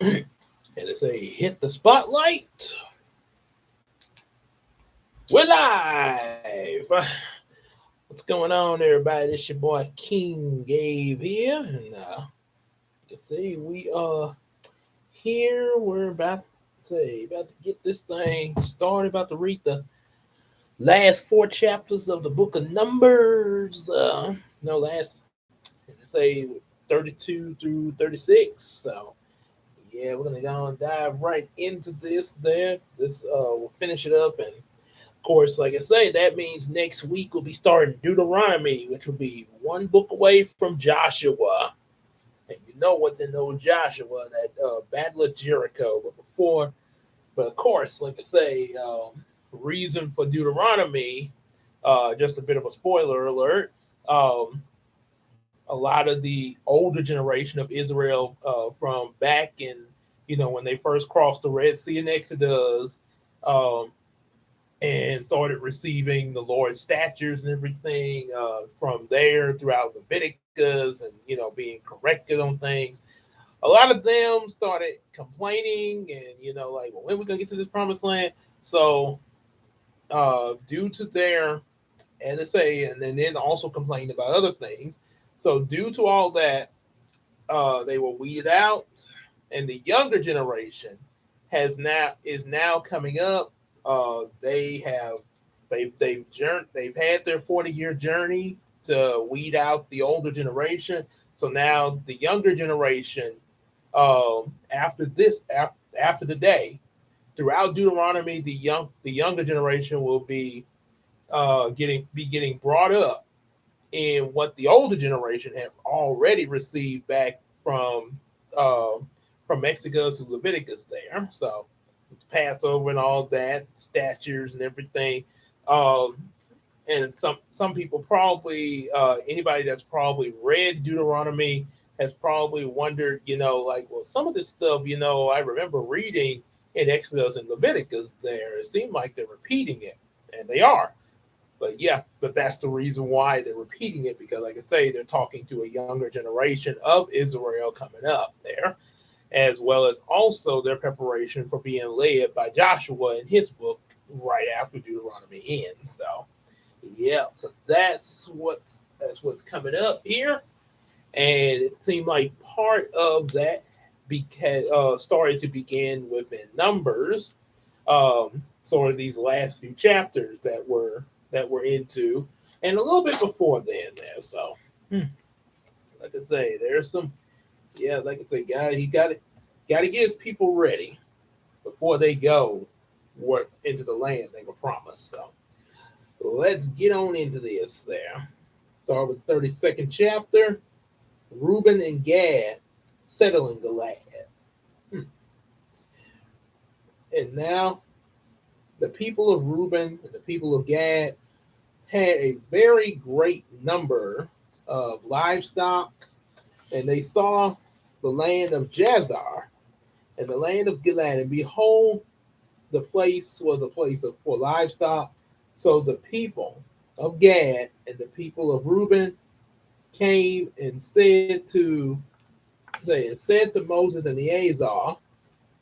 And they say, hit the spotlight. We're live. What's going on, everybody? This your boy King Gabe here. And you see, we are here. We're about to get this thing started, about to read the last four chapters of the book of Numbers. No, last, let's say 32 through 36. So yeah, we're gonna go and dive right into this there. We'll finish it up, and of course, like I say, that means next week we'll be starting Deuteronomy, which will be one book away from Joshua. And you know what's in old Joshua, that Battle of Jericho. But of course, like I say, reason for Deuteronomy, just a bit of a spoiler alert. A lot of the older generation of Israel, from back in, when they first crossed the Red Sea in Exodus, um, and started receiving the Lord's statutes and everything, from there throughout Leviticus, and being corrected on things. A lot of them started complaining, and like, well, when are we gonna get to this promised land? So, due to their, and they say, and then also complained about other things. So, due to all that, they were weeded out, and the younger generation is now coming up. They've had their 40-year journey to weed out the older generation. So now the younger generation, after the day, throughout Deuteronomy, the younger generation will be getting brought up in what the older generation have already received back uh, from Exodus to Leviticus there. So Passover and all that, statutes and everything. Um, and some people probably, anybody that's probably read Deuteronomy has probably wondered, like, well, some of this stuff, I remember reading in Exodus and Leviticus there. It seemed like they're repeating it, and they are. But yeah, but that's the reason why they're repeating it, because, like I say, they're talking to a younger generation of Israel coming up there, as well as also their preparation for being led by Joshua in his book right after Deuteronomy ends. So yeah, so that's what's coming up here, and it seemed like part of that started to begin within Numbers, sort of these last few chapters that we're into, and a little bit before then there. So, like I say, there's some, yeah, like I say, God, he got to get his people ready before they go work into the land they were promised. So let's get on into this there. Start with 32nd chapter. Reuben and Gad settling the land. Hmm. And now the people of Reuben and the people of Gad had a very great number of livestock, and they saw the land of Jazer and the land of Gilead, and behold, the place was a place for livestock. So the people of Gad and the people of Reuben came and said to Moses and Eleazar,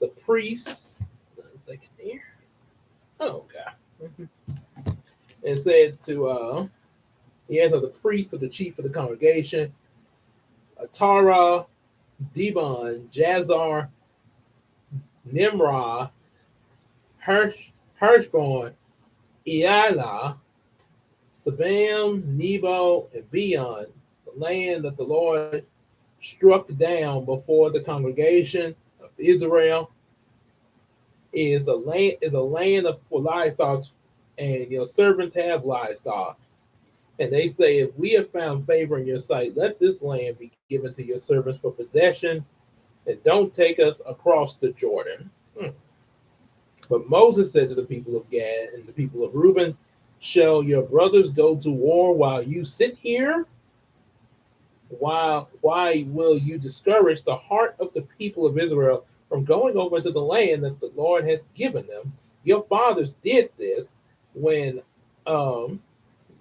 the priests, one second here. Oh God. And said to Eleazar, the priest of the chief of the congregation, Atara, Dibon, Jazer, Nimrod, Hirschborn, Eilah, Sabam, Nebo, and Beon, the land that the Lord struck down before the congregation of Israel, is a land for livestock, and your servants have livestock. And they say, if we have found favor in your sight, let this land be given to your servants for possession, and don't take us across the Jordan. But Moses said to the people of Gad and the people of Reuben, shall your brothers go to war while you sit here? Why will you discourage the heart of the people of Israel from going over to the land that the Lord has given them? Your fathers did this when um,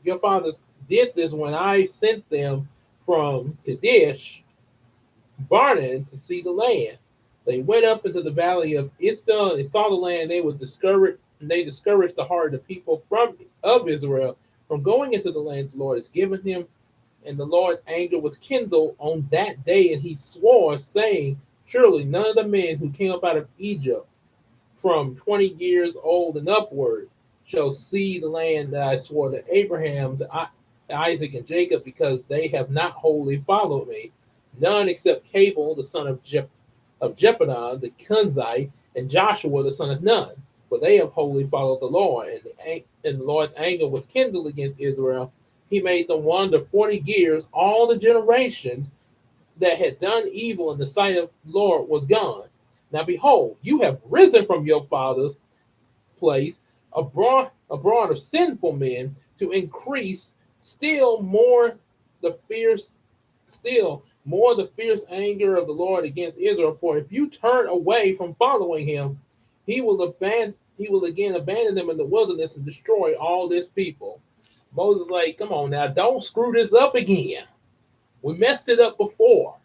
your fathers did this when I sent them from Kadesh Barnea to see the land. They went up into the valley of Isda, and they saw the land. They were discouraged, and they discouraged the heart of the people of Israel from going into the land the Lord has given him. And the Lord's anger was kindled on that day, and he swore, saying, surely none of the men who came up out of Egypt from 20 years old and upward shall see the land that I swore to Abraham, to Isaac, and Jacob, because they have not wholly followed me. None except Caleb, the son of Jephunneh the Kenizzite, and Joshua, the son of Nun. For they have wholly followed the Lord. And the Lord's anger was kindled against Israel. He made them wander 40 years. All the generations that had done evil in the sight of the Lord was gone. Now behold, you have risen from your father's place, abroad of sinful men, to increase still more the fierce anger of the Lord against Israel. For if you turn away from following him, he will again abandon them in the wilderness and destroy all this people. Moses is like, come on now, don't screw this up again. We messed it up before.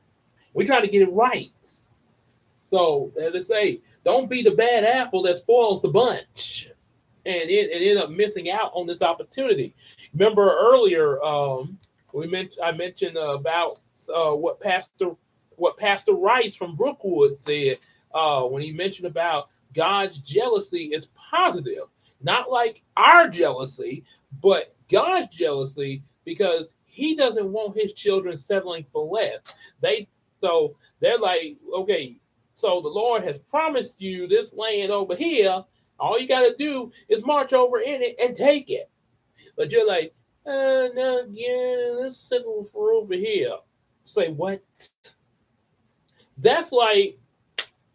We try to get it right. So as I say, don't be the bad apple that spoils the bunch and end up missing out on this opportunity. Remember earlier, I mentioned about what Pastor Rice from Brookwood said when he mentioned about God's jealousy is positive, not like our jealousy, but God's jealousy, because He doesn't want His children settling for less. They're like, okay, so the Lord has promised you this land over here. All you got to do is march over in it and take it. But you're like, no, yeah, let's settle for over here. Say what? That's like,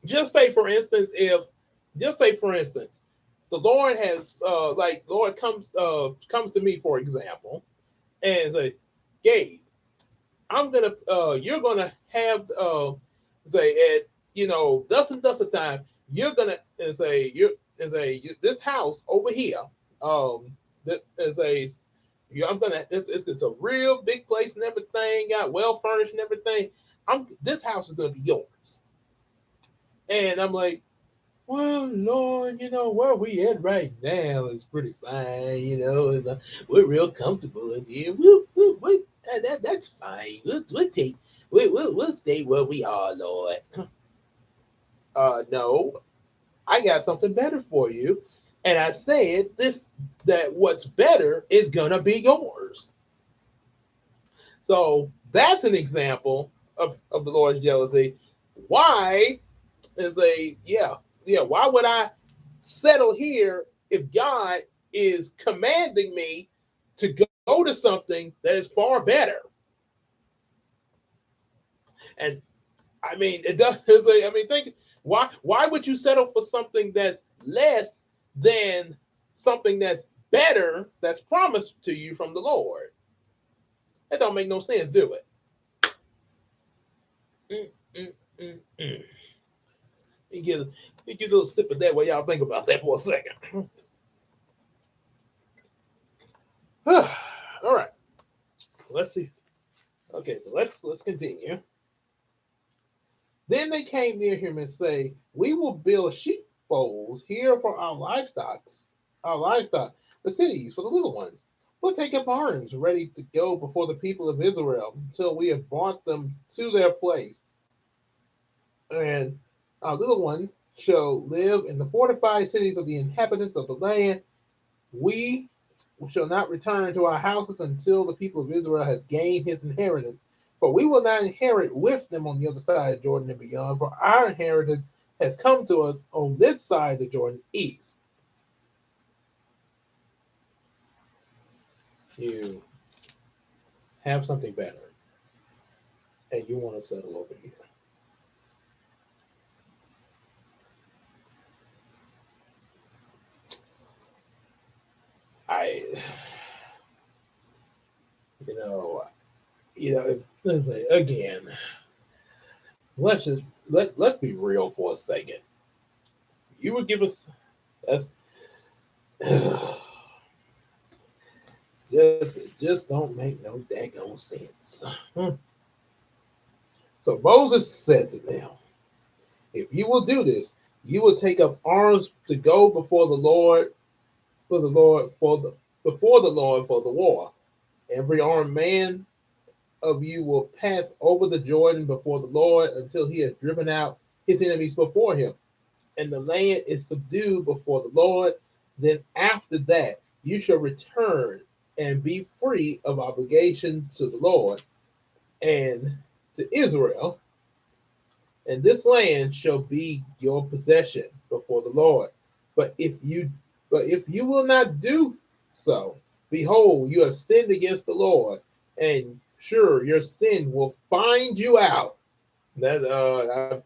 just say for instance, the Lord has, Lord comes to me, for example, and say, Gabe, you're gonna have, say at thus and thus a time, you're gonna this house over here, that is a I'm gonna it's a real big place and everything, got well furnished and everything. This house is gonna be yours. And I'm like, well, Lord, where we at right now is pretty fine. We're real comfortable in here. That's fine. We'll stay where we are, Lord. No, I got something better for you. And I said that what's better is gonna be yours. So that's an example of the Lord's jealousy. Why why would I settle here if God is commanding me to go to something that is far better? And I mean, it does. Think why would you settle for something that's less than something that's better that's promised to you from the Lord? That don't make no sense, do it? You get a little sip of that while y'all think about that for a second. All right, let's see. Okay, so let's continue. Then they came near him and say, we will build sheepfolds here for our livestock, the cities for the little ones. We'll take up arms ready to go before the people of Israel until we have brought them to their place. And our little ones shall live in the fortified cities of the inhabitants of the land. We shall not return to our houses until the people of Israel has gained his inheritance. For we will not inherit with them on the other side of Jordan and beyond, for our inheritance has come to us on this side of the Jordan east. You have something better, and you want to settle over here. Again, let's be real for a second. You would give us that's just don't make no daggone sense. So Moses said to them, If you will do this, you will take up arms to go before the Lord, before the Lord for the war. Every armed man of you will pass over the Jordan before the Lord until he has driven out his enemies before him, and the land is subdued before the Lord. Then after that, you shall return and be free of obligation to the Lord and to Israel, and this land shall be your possession before the Lord. But if you but if you will not do so, behold, you have sinned against the Lord, and sure your sin will find you out. That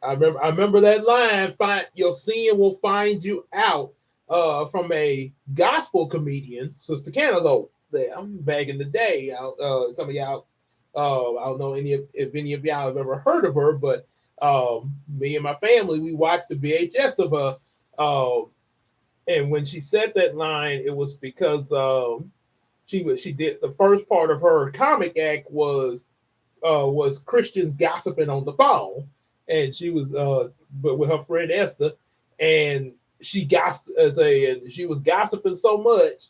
I remember that line. Find your sin will find you out. From a gospel comedian, Sister Cantaloupe. There back in the day. Some of y'all, I don't know if any of y'all have ever heard of her, but me and my family we watched the VHS of her. And when she said that line, it was because she did the first part of her comic act was Christians gossiping on the phone, and she was but with her friend Esther, and she was gossiping so much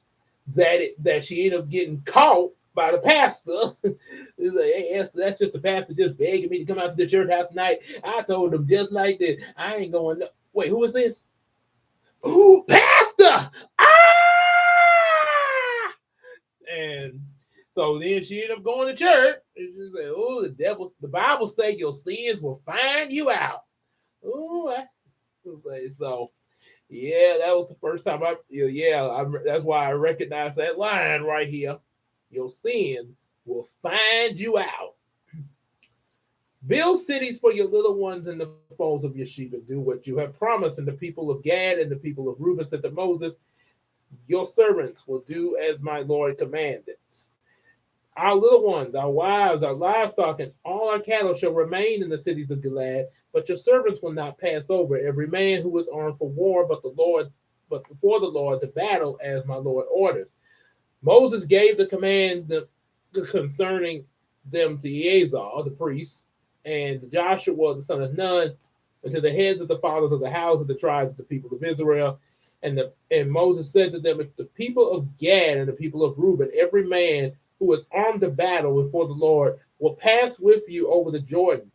that she ended up getting caught by the pastor. He's like, "Hey Esther, that's just the pastor just begging me to come out to the church house tonight." I told him just like this, I ain't going. No. Wait, who is this? Who, pastor? Ah! And so then she ended up going to church. And she said, "Oh, the Bible say your sins will find you out." Oh, so yeah, that was the first time that's why I recognize that line right here. Your sin will find you out. Build cities for your little ones and the folds of your sheep, and do what you have promised. And the people of Gad and the people of Reuben said to Moses, "Your servants will do as my Lord commanded. Our little ones, our wives, our livestock, and all our cattle shall remain in the cities of Gilead, but your servants will not pass over, every man who is armed for war, but before the Lord the battle, as my Lord orders." Moses gave the command concerning them to Eleazar, the priest, and to Joshua, the son of Nun, and to the heads of the fathers of the house of the tribes of the people of Israel. And Moses said to them, "If the people of Gad and the people of Reuben, every man who is armed to battle before the Lord, will pass with you over the Jordan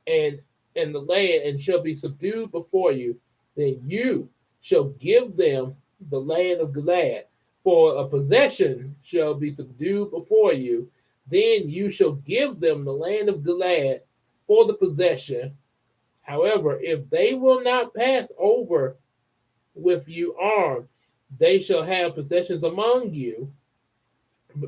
and the land, and shall be subdued before you, then you shall give them the land of Gilead. For a possession shall be subdued before you, then you shall give them the land of Gilead for the possession. However, if they will not pass over with you armed, they shall have possessions among you in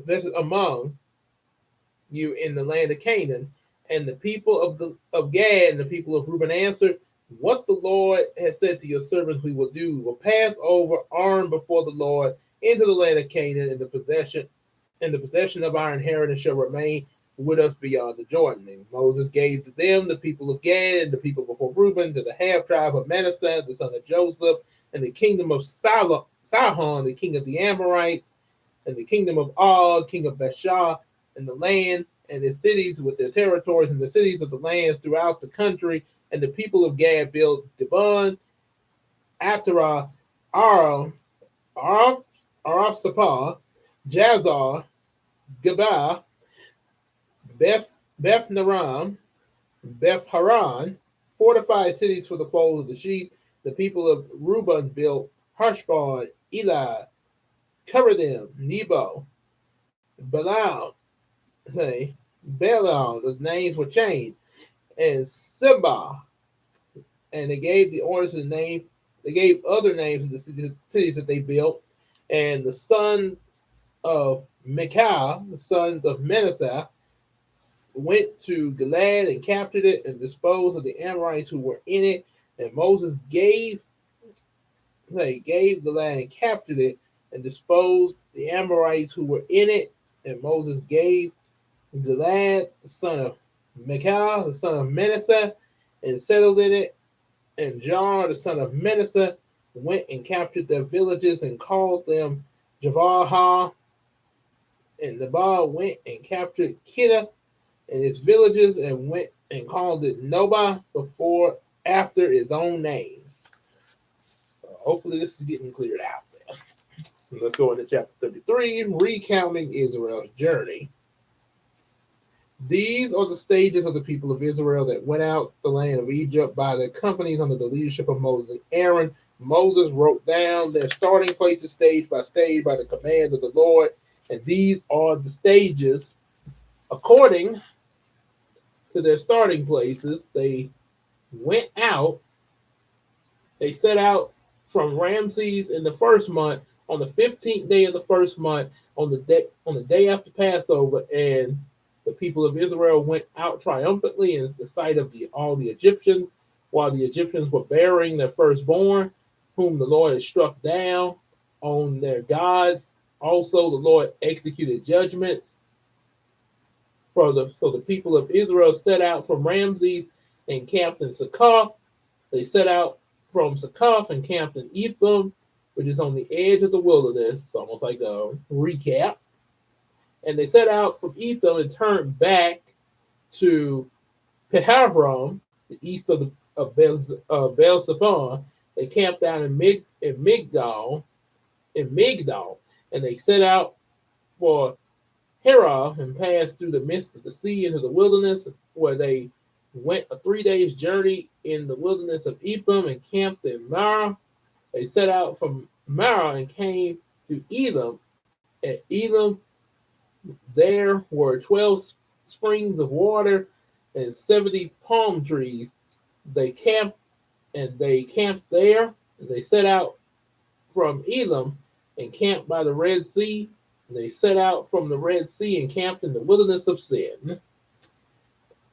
the land of Canaan." And the people of Gad and the people of Reuben answered, "What the Lord has said to your servants we will do. We will pass over armed before the Lord into the land of Canaan, and the possession of our inheritance shall remain with us beyond the Jordan." And Moses gave to them the people of Gad and the people before Reuben, to the half tribe of Manasseh, the son of Joseph, and the kingdom of Sihon, the king of the Amorites, and the kingdom of Og, king of Bashan, and the land and its cities with their territories, and the cities of the lands throughout the country. And the people of Gad built Dibon, Atara, Aram, Arapsapah, Jazar, Gabah, Beth Naram, Beth Haran, fortified cities for the fold of the sheep. The people of Reuben built Heshbon, Eli, Karadim, Nebo, Balaam, Balaam, those names were changed, and Sibah, and they gave the orders to the name. They gave other names to the cities that they built, and the sons of Micah, the sons of Manasseh, went to Gilead and captured it and disposed of the Amorites who were in it. And Moses gave Gilead and captured it and disposed the Amorites who were in it. And Moses gave Gilead, the son of Micah, the son of Manasseh, and settled in it. And Jar, the son of Manasseh, went and captured their villages and called them Javarha. And Nabal went and captured Kiddah and its villages, and went and called it Nobah. Before after his own name. So hopefully this is getting cleared out there. Let's go into chapter 33, recounting Israel's journey. These are the stages of the people of Israel that went out the land of Egypt by their companies under the leadership of Moses and Aaron. Moses wrote down their starting places stage by stage by the command of the Lord. And these are the stages according to their starting places. They went out, they set out from Ramses in the first month on the 15th day of the first month on the day after Passover, and the people of Israel went out triumphantly in the sight of all the Egyptians, while the Egyptians were burying their firstborn, whom the Lord had struck down on their gods. Also, the Lord executed judgments. So the people of Israel set out from Ramses and camped in Succoth. They set out from Succoth and camped in Etham, which is on the edge of the wilderness, almost like a recap. And they set out from Etham and turned back to Peharam, the east of Baal-Zephon. They camped down in Migdal, and they set out for Hera and passed through the midst of the sea into the wilderness, where they went a 3 days journey in the wilderness of Ephraim and camped in Marah. They set out from Marah and came to Elam. At Elam, there were 12 springs of water and 70 palm trees. They camped there. They set out from Elam and camped by the Red Sea. They set out from the Red Sea and camped in the wilderness of Sin.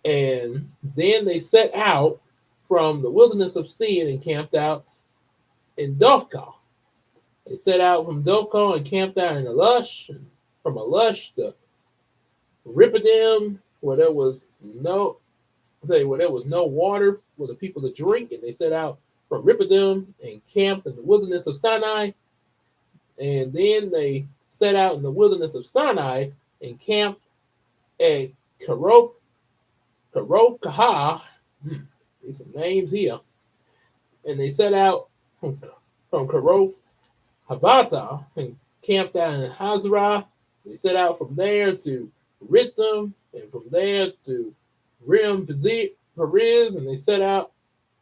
And then they set out from the wilderness of Sin and camped out in Dophkah. They set out from Dophkah and camped out in Alush, and from Alush to Rephidim, where there was no water for the people to drink, and they set out from Rephidim and camped in the wilderness of Sinai. And then they set out in the wilderness of Sinai and camped at Karokaha. These some names here. And they set out from Karoth Havata and camped out in Hazarah. They set out from there to Ritham, and from there to Rim Perez, and they set out,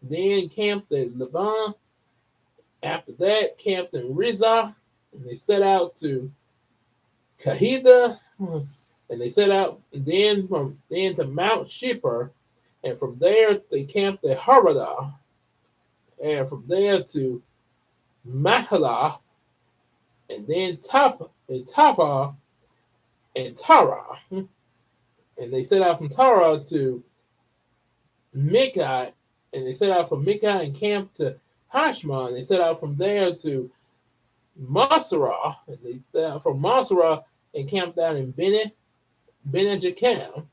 then camped at Laban. After that, camped in Rizah, and they set out to Kahida, and they set out then to Mount Shipper, and from there they camped at Haradah, and from there to Mahalah, and then Tapa and Tara, and they set out from Tara to Micah, and they set out from Micah and camped to Hashma, and they set out from there to Masarah, and they set out from Masarah and camped down in Bene Jacam.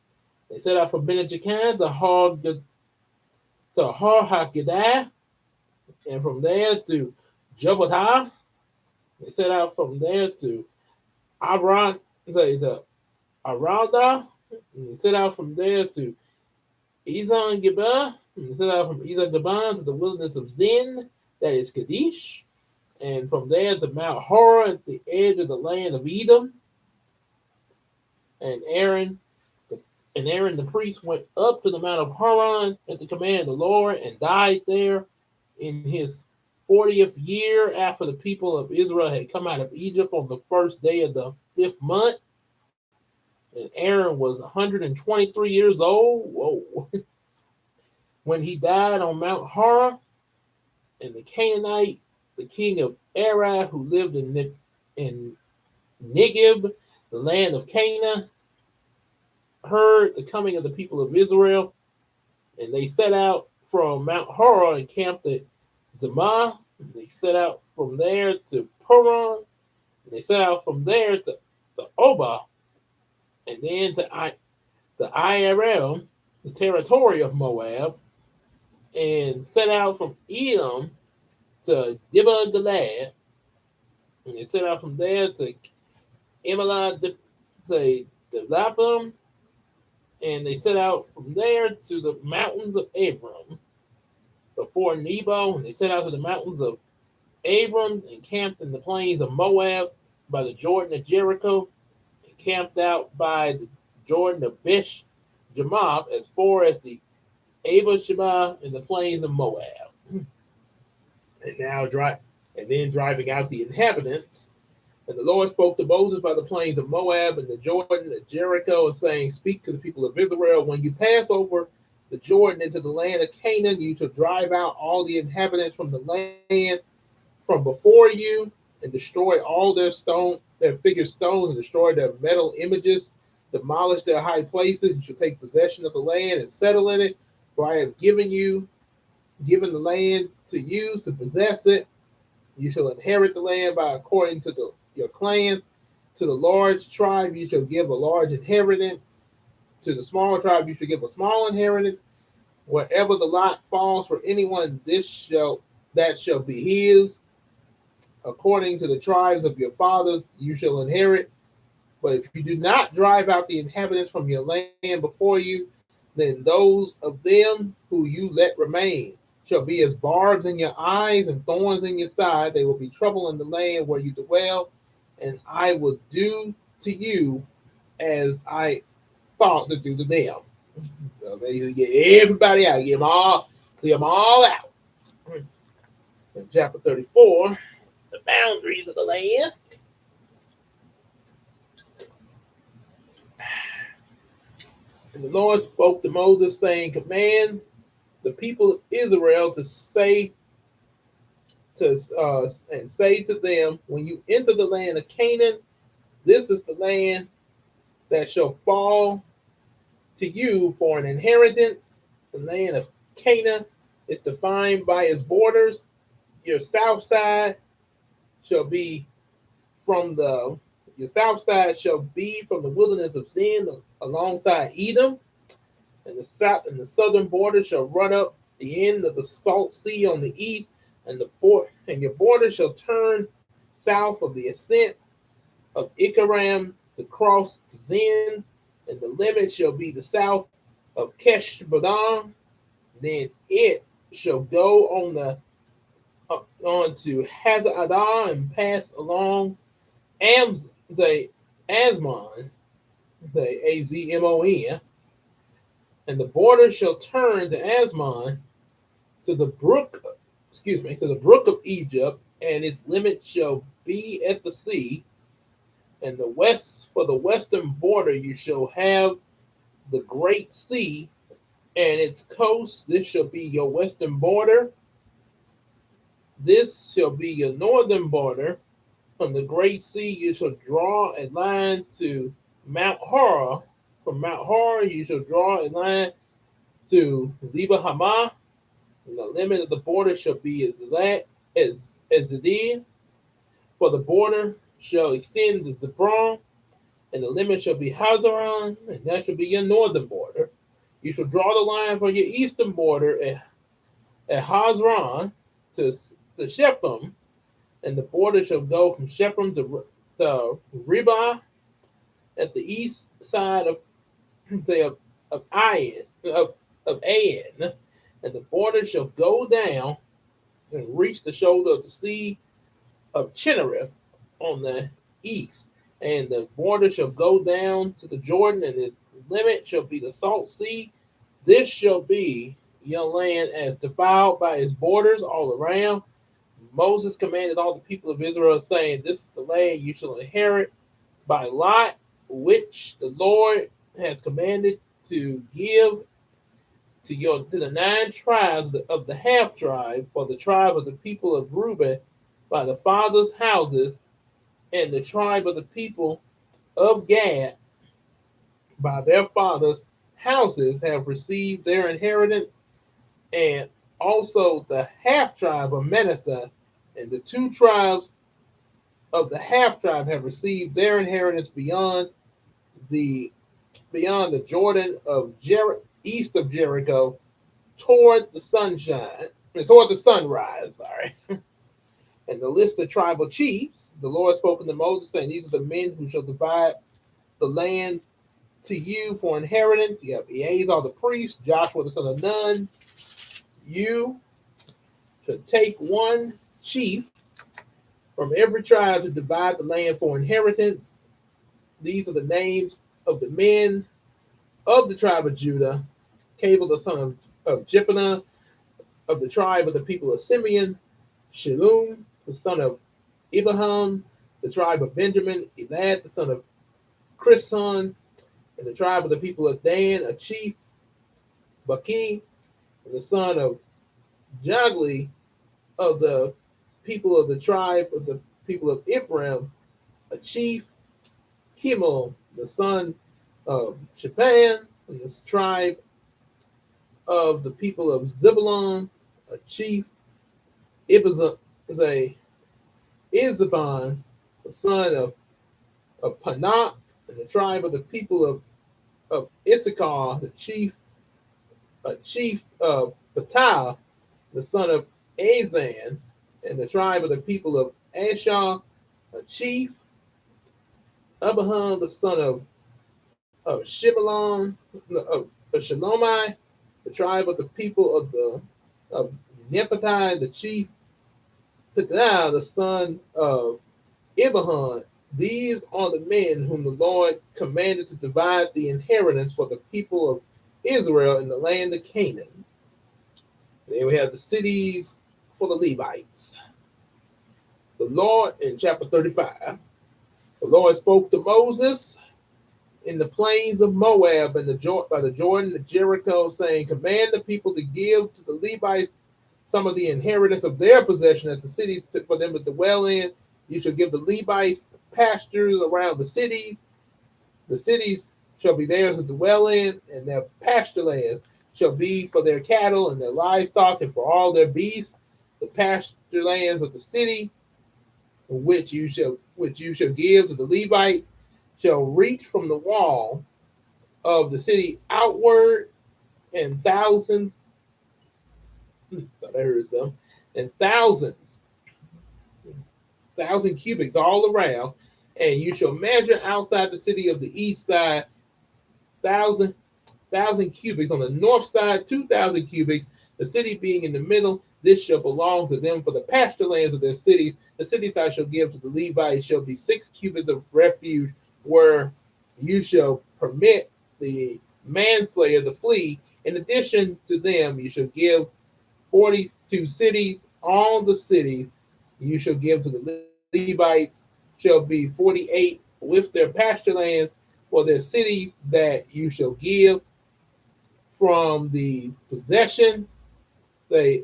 They set out from Bene Jacam to Har HaGedah, and from there to Jobotah. They set out from there to Arada, and they set out from there to Ezon Geber, and they set out from Ezon Geber to the wilderness of Zin, that is Kadesh, and from there to Mount Horah at the edge of the land of Edom. And Aaron the priest went up to the Mount of Haran at the command of the Lord and died there in his 40th year after the people of Israel had come out of Egypt on the first day of the 5th month. And Aaron was 123 years old. Whoa. When he died on Mount Horah, and the Canaanite, the king of Arad, who lived in Negeb, the land of Canaan, heard the coming of the people of Israel, and they set out from Mount Horah and camped at Zemah. They set out from there to Puran, and they set out from there to the Oba, and then to the IRL, the territory of Moab, and set out from Edom to Dibba Galad, and they set out from there to Emilah the Lapam, and they set out from there to the mountains of Abram. before Nebo, and they set out to the mountains of Abram, and camped in the plains of Moab by the Jordan of Jericho, and camped out by the Jordan of Besh Jamath as far as the Abel Sheba in the plains of Moab. And now and then driving out the inhabitants. And the Lord spoke to Moses by the plains of Moab and the Jordan at Jericho, and saying, speak to the people of Israel, when you pass over the Jordan into the land of Canaan, you shall drive out all the inhabitants from the land from before you, and destroy all their figure stones, and destroy their metal images, demolish their high places. You shall take possession of the land and settle in it, for I have given the land to you to possess it. You shall inherit the land by according to your clan. To the large tribe you shall give a large inheritance. To the small tribe you shall give a small inheritance. Wherever the lot falls for anyone, that shall be his. According to the tribes of your fathers you shall inherit. But if you do not drive out the inhabitants from your land before you, then those of them who you let remain shall be as barbs in your eyes and thorns in your side. They will be trouble in the land where you dwell, and I will do to you as I thought to do to them. So they get everybody out, clear them all out. In chapter 34, the boundaries of the land. And the Lord spoke to Moses, saying, command the people of Israel to say to them, when you enter the land of Canaan, this is the land that shall fall to you for an inheritance. The land of Canaan is defined by its borders. Your south side shall be from the wilderness of Zin alongside Edom, and the southern border shall run up the end of the Salt Sea on the east, and your border shall turn south of the ascent of Ikaram to cross to Zin, and the limit shall be the south of Keshbadam. Then it shall go on to Hazar and pass along the Asmon, the Azmon, and the border shall turn to Asmon to the brook of Egypt, and its limit shall be at the sea. And for the western border you shall have the great sea and its coast. This shall be your western border. This shall be your northern border. From the great sea you shall draw a line to Mount Horah. From Mount Horah you shall draw a line to Leba Hamath. And the limit of the border shall be as it is. For the border shall extend to Zebron, and the limit shall be Hazaron, and that shall be your northern border. You shall draw the line for your eastern border at Hazaron to Shechem, and the border shall go from Shechem to Ribah at the east side of Ain, and the border shall go down and reach the shoulder of the sea of Chinnereth on the east, and the border shall go down to the Jordan, and its limit shall be the Salt Sea. This shall be your land as defiled by its borders all around. Moses commanded all the people of Israel, saying, this is the land you shall inherit by lot, which the Lord has commanded to give to the 9 tribes of the half tribe, for the tribe of the people of Reuben by the fathers' houses, and the tribe of the people of Gad by their fathers' houses have received their inheritance, and also the half tribe of Manasseh and the 2 tribes of the half tribe have received their inheritance beyond the Jordan of east of Jericho toward the sunrise. And the list of tribal chiefs, the Lord spoke to Moses, saying, these are the men who shall divide the land to you for inheritance. You have Eleazar the priest, Joshua the son of Nun, you, shall take one chief from every tribe to divide the land for inheritance. These are the names of the men of the tribe of Judah: Caleb the son of Jephunneh, of the tribe of the people of Simeon; Shallum the son of Abraham, the tribe of Benjamin; Elad the son of Chrison, and the tribe of the people of Dan; a chief; Baki, and the son of Jogli, of the people of the tribe of the people of Ephraim; a chief; Kimmel, the son of Shaphan, from the tribe of the people of Zebulun; a chief; Ibzan, Izabon, the son of Panah, and the tribe of the people of Issachar; the chief; a chief of Patah, the son of Azan, and the tribe of the people of Asher; a chief; Abraham, the son of Shibalon, of Shalomai, the tribe of the people of Nephi; the chief; Pedah, the son of Ibahan. These are the men whom the Lord commanded to divide the inheritance for the people of Israel in the land of Canaan. Then we have the cities for the Levites. The Lord, in chapter 35, the Lord spoke to Moses in the plains of Moab and by the Jordan of Jericho, saying, command the people to give to the Levites some of the inheritance of their possession as the cities for them to dwell in. You shall give the Levites pastures around the cities. The cities shall be theirs to dwell in, and their pasture lands shall be for their cattle and their livestock and for all their beasts. The pasture lands of the city, which you shall give to the Levites, shall reach from the wall of the city outward, and thousands, thought I heard some, and thousands, 1,000 cubits all around, and you shall measure outside the city of the east side 1,000 cubits, on the north side 2,000 cubits, the city being in the middle. This shall belong to them for the pasture lands of their cities. The cities I shall give to the Levites shall be 6 cubits of refuge, where you shall permit the manslayer to flee. In addition to them, you shall give 42 cities. All the cities you shall give to the Levites shall be 48 with their pasture lands for their cities that you shall give from the possession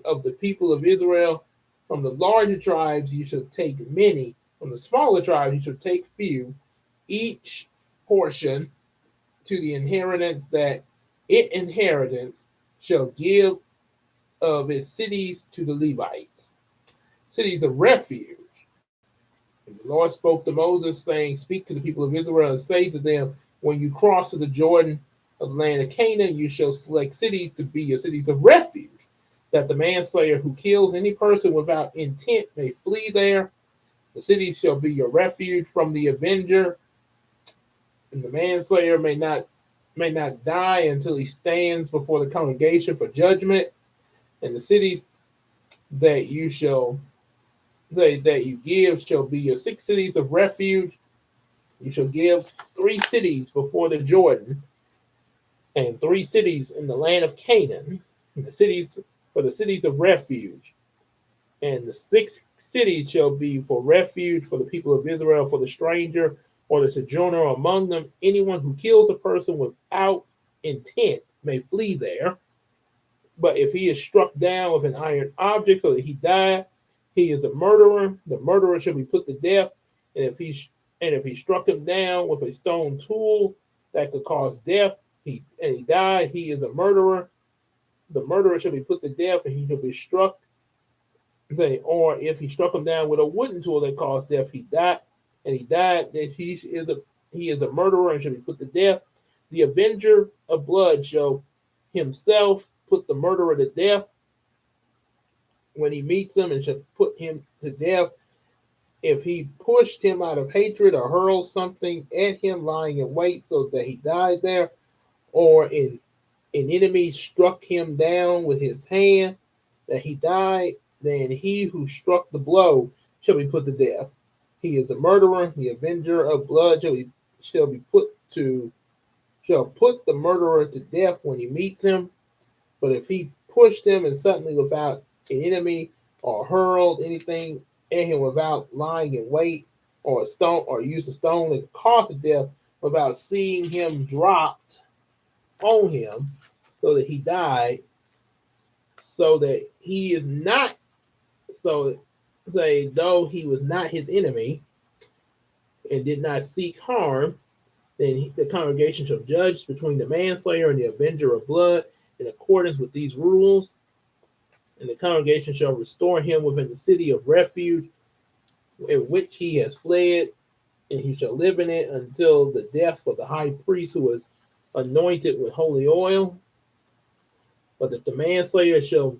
of the people of Israel. From the larger tribes you shall take many, from the smaller tribes you shall take few, each portion to the inheritance that it inheritance shall give of its cities to the Levites, cities of refuge. And the Lord spoke to Moses, saying, speak to the people of Israel and say to them, when you cross to the Jordan of the land of Canaan, you shall select cities to be your cities of refuge, that the manslayer who kills any person without intent may flee there. The city shall be your refuge from the avenger, and the manslayer may not die until he stands before the congregation for judgment. And the cities that you give shall be your 6 cities of refuge. You shall give 3 cities before the Jordan, and 3 cities in the land of Canaan, and the cities for the cities of refuge. And the 6 cities shall be for refuge for the people of Israel, for the stranger or the sojourner among them. Anyone who kills a person without intent may flee there. But if he is struck down with an iron object so that he died, he is a murderer. The murderer shall be put to death. And if he struck him down with a stone tool that could cause death, he died, he is a murderer. The murderer shall be put to death, and he shall be struck. Or if he struck him down with a wooden tool that caused death, he died, that he is a murderer and shall be put to death. The avenger of blood shall himself put the murderer to death when he meets him, and shall put him to death if he pushed him out of hatred or hurled something at him lying in wait so that he died there, or an enemy struck him down with his hand that he died. then he who struck the blow shall be put to death. He is the murderer, the avenger of blood shall be put to shall put the murderer to death when he meets him. But if he pushed him and suddenly without an enemy, or hurled anything at him without lying in wait, or a stone, or used a stone that caused death without seeing him dropped on him, so that he died, so that he is not so say though he was not his enemy and did not seek harm, then the congregation shall judge between the manslayer and the avenger of blood in accordance with these rules, and the congregation shall restore him within the city of refuge in which he has fled, and he shall live in it until the death of the high priest who was anointed with holy oil. But if the manslayer shall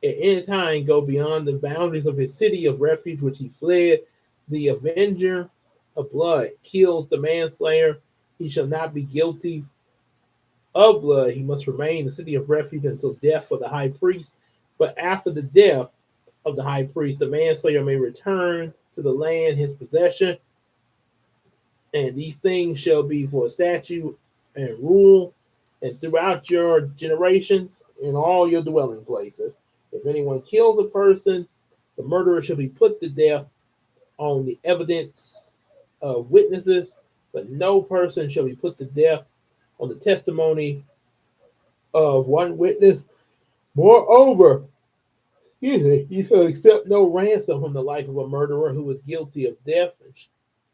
at any time go beyond the boundaries of his city of refuge which he fled, the avenger of blood kills the manslayer, he shall not be guilty of blood. He must remain in the city of refuge until death of the high priest. But after the death of the high priest, the manslayer may return to the land his possession, and these things shall be for a statute and rule, and throughout your generations in all your dwelling places. If anyone kills a person, the murderer shall be put to death on the evidence of witnesses, but no person shall be put to death on the testimony of one witness. Moreover, you shall accept no ransom from the life of a murderer who is guilty of death,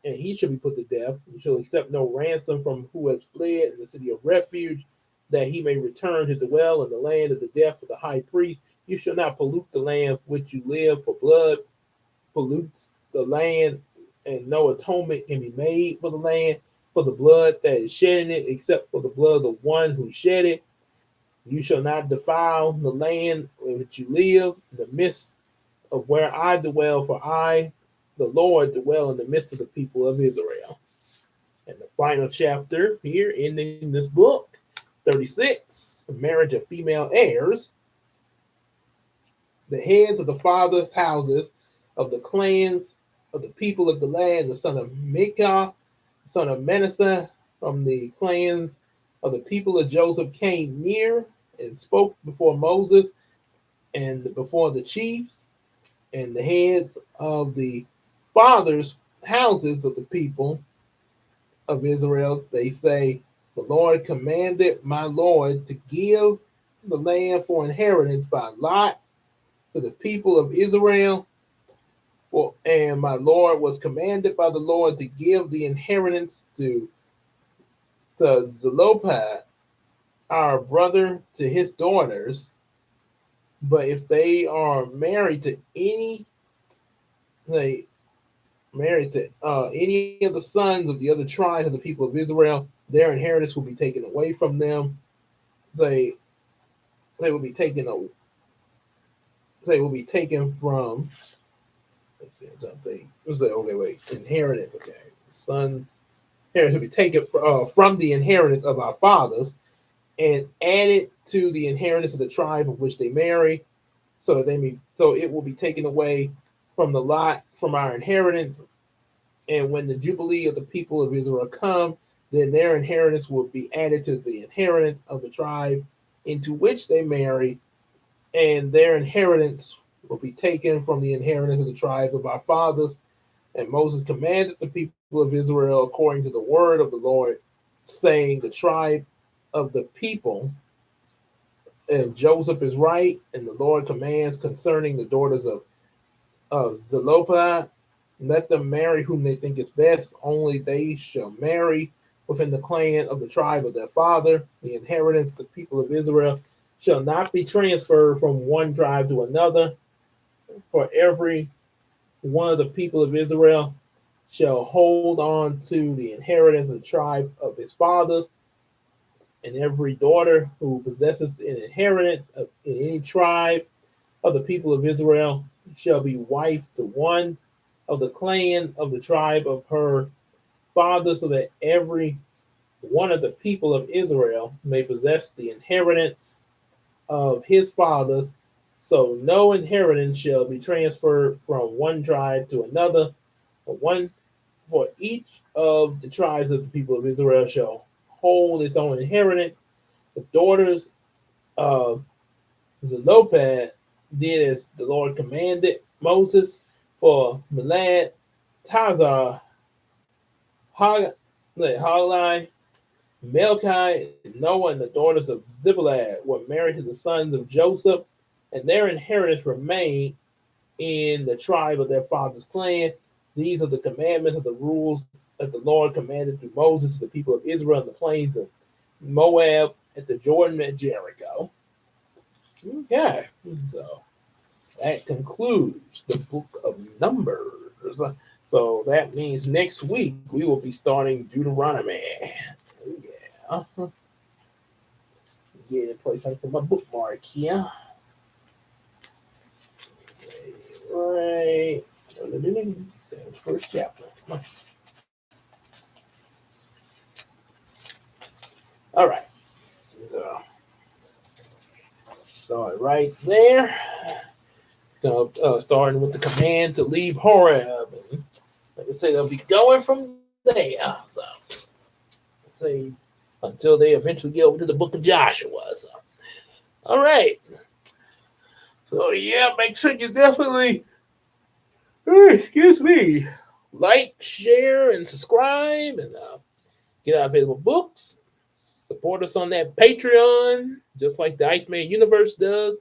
and he shall be put to death. You shall accept no ransom from who has fled in the city of refuge, that he may return to dwell in the land of the death of the high priest. You shall not pollute the land which you live, for blood pollutes the land, and no atonement can be made for the land, for the blood that is shed in it, except for the blood of the one who shed it. You shall not defile the land in which you live, in the midst of where I dwell, for I, the Lord, dwell in the midst of the people of Israel. And the final chapter here in this book, 36, marriage of female heirs. The heads of the fathers' houses of the clans of the people of the land, the son of Micah, son of Manasseh, from the clans of the people of Joseph, came near and spoke before Moses and before the chiefs, and the heads of the fathers' houses of the people of Israel. They say, the Lord commanded my Lord to give the land for inheritance by lot to the people of Israel. And my Lord was commanded by the Lord to give the inheritance to Zelophehad, our brother, to his daughters. But if they are married to they married to any of the sons of the other tribes of the people of Israel, their inheritance will be taken away from them. They they will be taken they will be taken from. Let's see, I'm trying to think. Okay, wait, inheritance. Okay, sons. Inheritance will be taken from the inheritance of our fathers and added to the inheritance of the tribe of which they marry, so that so it will be taken away from the lot from our inheritance. And when the jubilee of the people of Israel come, then their inheritance will be added to the inheritance of the tribe into which they marry, and their inheritance will be taken from the inheritance of the tribe of our fathers. And Moses commanded the people of Israel according to the word of the Lord, saying, the tribe of the people, and Joseph is right, and the Lord commands concerning the daughters of Zelophehad, let them marry whom they think is best, only they shall marry within the clan of the tribe of their father. The inheritance of the people of Israel shall not be transferred from one tribe to another, for every one of the people of Israel shall hold on to the inheritance of the tribe of his fathers, and every daughter who possesses an inheritance in any tribe of the people of Israel shall be wife to one of the clan of the tribe of her father, so that every one of the people of Israel may possess the inheritance of his fathers, So no inheritance shall be transferred from one tribe to another, but one for each of the tribes of the people of Israel shall hold its own inheritance. The daughters of Zelophehad did as the Lord commanded Moses, for Milad, Tazar, Haglai, Melchi, Noah, and the daughters of Zebulad were married to the sons of Joseph, and their inheritance remained in the tribe of their father's clan. These are the commandments of the rules that the Lord commanded through Moses to the people of Israel in the plains of Moab at the Jordan at Jericho. Okay, so that concludes the book of Numbers. So that means next week we will be starting Deuteronomy. Yeah. Get a place I put my bookmark here. Right. First chapter. All right. So start right there. So, starting with the command to leave Horeb. And like I said, they'll be going from there. So say until they eventually get over to the book of Joshua. So all right. So yeah, make sure you definitely excuse me. Like, share, and subscribe, and get our available books. Support us on that Patreon, just like the Iceman Universe does.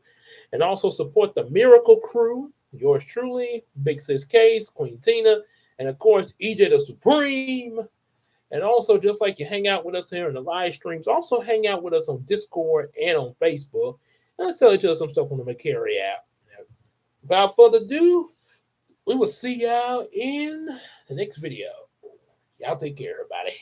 And also support the Miracle Crew, yours truly, Big Sis Case, Queen Tina, and of course, EJ the Supreme. And also, just like you hang out with us here in the live streams, also hang out with us on Discord and on Facebook. And let's tell each other some stuff on the McCary app. Without further ado, we will see y'all in the next video. Y'all take care, everybody.